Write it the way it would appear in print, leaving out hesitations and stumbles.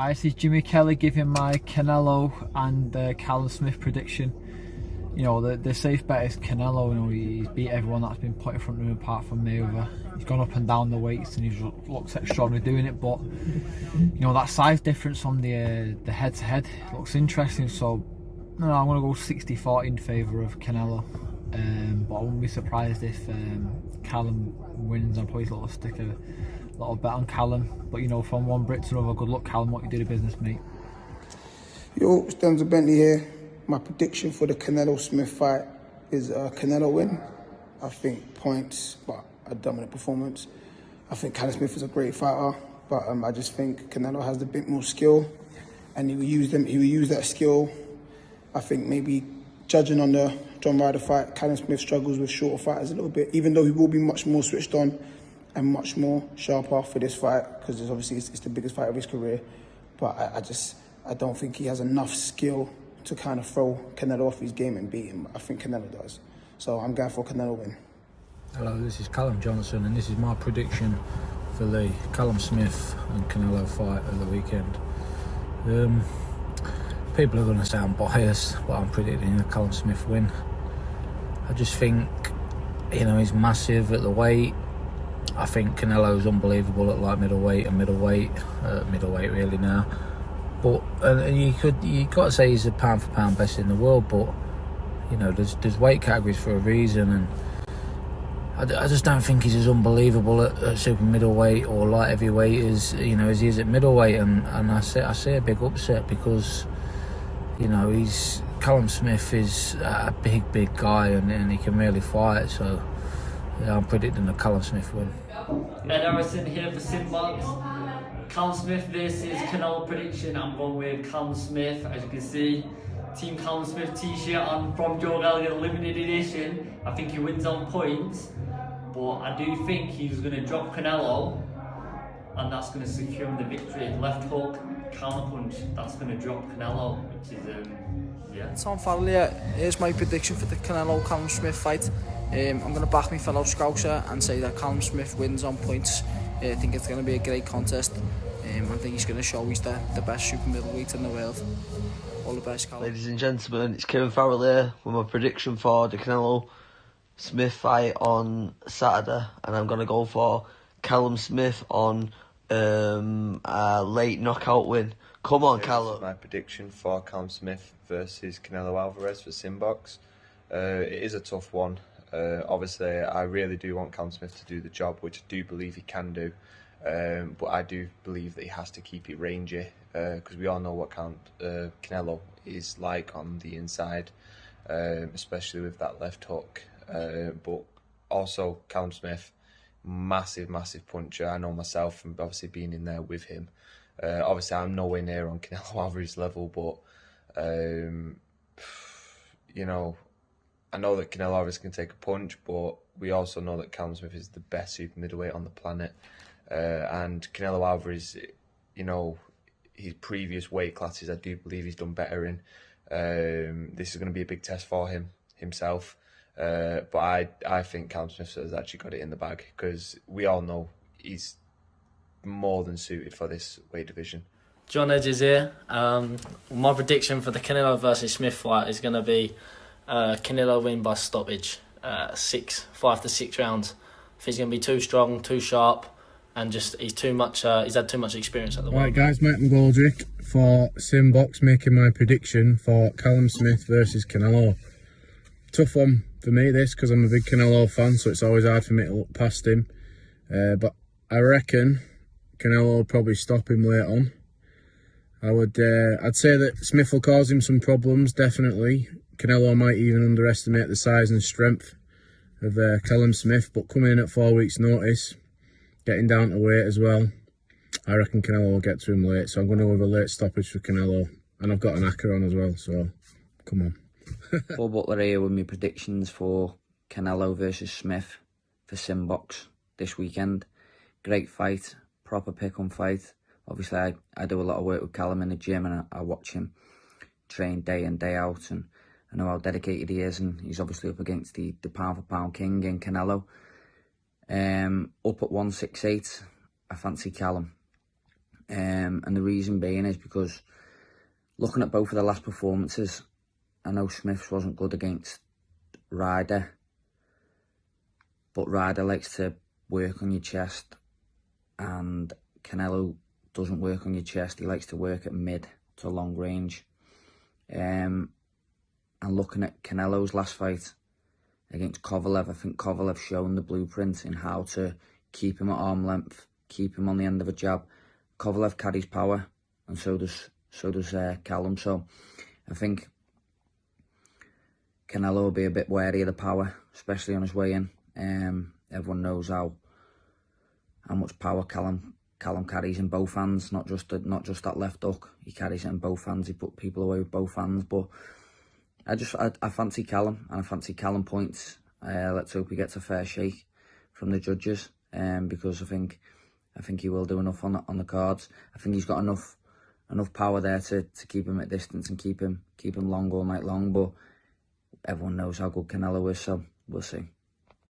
Right, this is Jimmy Kelly giving my Canelo and Callum Smith prediction. You know, the safe bet is Canelo. You know, he's beat everyone that's been put in front of him apart from Mayweather. He's gone up and down the weights and he looks extraordinary doing it. But you know, that size difference on the head-to-head looks interesting. So no, I'm going to go 60-40 in favour of Canelo. But I wouldn't be surprised if Callum wins. I'll probably stick a little bet on Callum. But you know, from one Brit to another, good luck Callum, what you do to business, mate. Yo, it's Denzel Bentley here. My prediction for the Canelo Smith fight is a Canelo win. I think points, but a dominant performance. I think Callum Smith is a great fighter, but I just think Canelo has a bit more skill, and he will use that skill. I think maybe judging on the John Ryder fight, Callum Smith struggles with shorter fighters a little bit, even though he will be much more switched on and much more sharper for this fight, because it's the biggest fight of his career. But I don't think he has enough skill to kind of throw Canelo off his game and beat him. I think Canelo does. So I'm going for a Canelo win. Hello, this is Callum Johnson, and this is my prediction for the Callum Smith and Canelo fight of the weekend. People are going to say I'm biased, but I'm predicting a Callum Smith win. I just think, you know, he's massive at the weight. I think Canelo's unbelievable at like middleweight really now. But you got to say he's a pound for pound best in the world. But you know, there's weight categories for a reason, and I just don't think he's as unbelievable at super middleweight or light heavyweight as he is at middleweight. And I see a big upset because you know Callum Smith is a big guy and he can really fight. So yeah, I'm predicting a Callum Smith win. Ed Harrison here for SimBoxx. Callum Smith versus Canelo prediction. I'm going with Callum Smith. As you can see, Team Callum Smith t-shirt on from Joe Gallagher limited edition. I think he wins on points, but I do think he's going to drop Canelo, and that's going to secure him the victory. Left hook, counter punch, that's going to drop Canelo, which is yeah. Tom Farrell here. Here's my prediction for the Canelo-Callum Smith fight. I'm going to back my fellow Scouser and say that Callum Smith wins on points. I think it's going to be a great contest. I think he's going to show he's the best super middleweight in the world. All the best, Callum. Ladies and gentlemen, it's Kieran Farrell here with my prediction for the Canelo Smith fight on Saturday, and I'm going to go for Callum Smith on a late knockout win. Come on, Callum. This is my prediction for Callum Smith versus Canelo Alvarez for SimBoxx. It is a tough one. Obviously, I really do want Callum Smith to do the job, which I do believe he can do. But I do believe that he has to keep it rangy, because we all know what Canelo is like on the inside, especially with that left hook. But also, Callum Smith, massive puncher. I know myself from obviously being in there with him. Obviously, I'm nowhere near on Canelo Alvarez's level, but you know, I know that Canelo Alvarez can take a punch, but we also know that Callum Smith is the best super middleweight on the planet. And Canelo Alvarez, you know, his previous weight classes, I do believe he's done better in. This is going to be a big test for himself. But I think Callum Smith has actually got it in the bag, because we all know he's more than suited for this weight division. John Hedges here. My prediction for the Canelo versus Smith fight is going to be Canelo win by stoppage, 5 to 6 rounds. If he's going to be too strong, too sharp, and just he's had too much experience at the moment. Right guys, Mike McGoldrick for SimBoxx making my prediction for Callum Smith versus Canelo. Tough one for me this, because I'm a big Canelo fan, so it's always hard for me to look past him. But I reckon Canelo will probably stop him late on. I'd say that Smith will cause him some problems, definitely. Canelo might even underestimate the size and strength of Callum Smith, but coming in at 4 weeks' notice, getting down to weight as well, I reckon Canelo will get to him late. So I'm going to have a late stoppage for Canelo, and I've got an acca on as well. So come on. Butler here with my predictions for Canelo versus Smith for SimBoxx this weekend. Great fight, proper pick-on fight. Obviously, I do a lot of work with Callum in the gym, and I watch him train day in, day out, and I know how dedicated he is, and he's obviously up against the pound-for-pound king in Canelo. Up at 168, I fancy Callum. And the reason being is because looking at both of the last performances, I know Smith's wasn't good against Ryder, but Ryder likes to work on your chest, and Canelo doesn't work on your chest. He likes to work at mid to long range. And looking at Canelo's last fight against Kovalev, I think Kovalev's shown the blueprint in how to keep him at arm length, keep him on the end of a jab. Kovalev carries power, and so does Callum. So I think Canelo will be a bit wary of the power, especially on his way in. Everyone knows how much power Callum carries in both hands, not just that left hook. He carries it in both hands. He put people away with both hands. But I fancy Callum, and I fancy Callum points. Let's hope he gets a fair shake from the judges, because I think he will do enough on the cards. I think he's got enough power there to keep him at distance and keep him long all night long. But everyone knows how good Canelo is, so we'll see.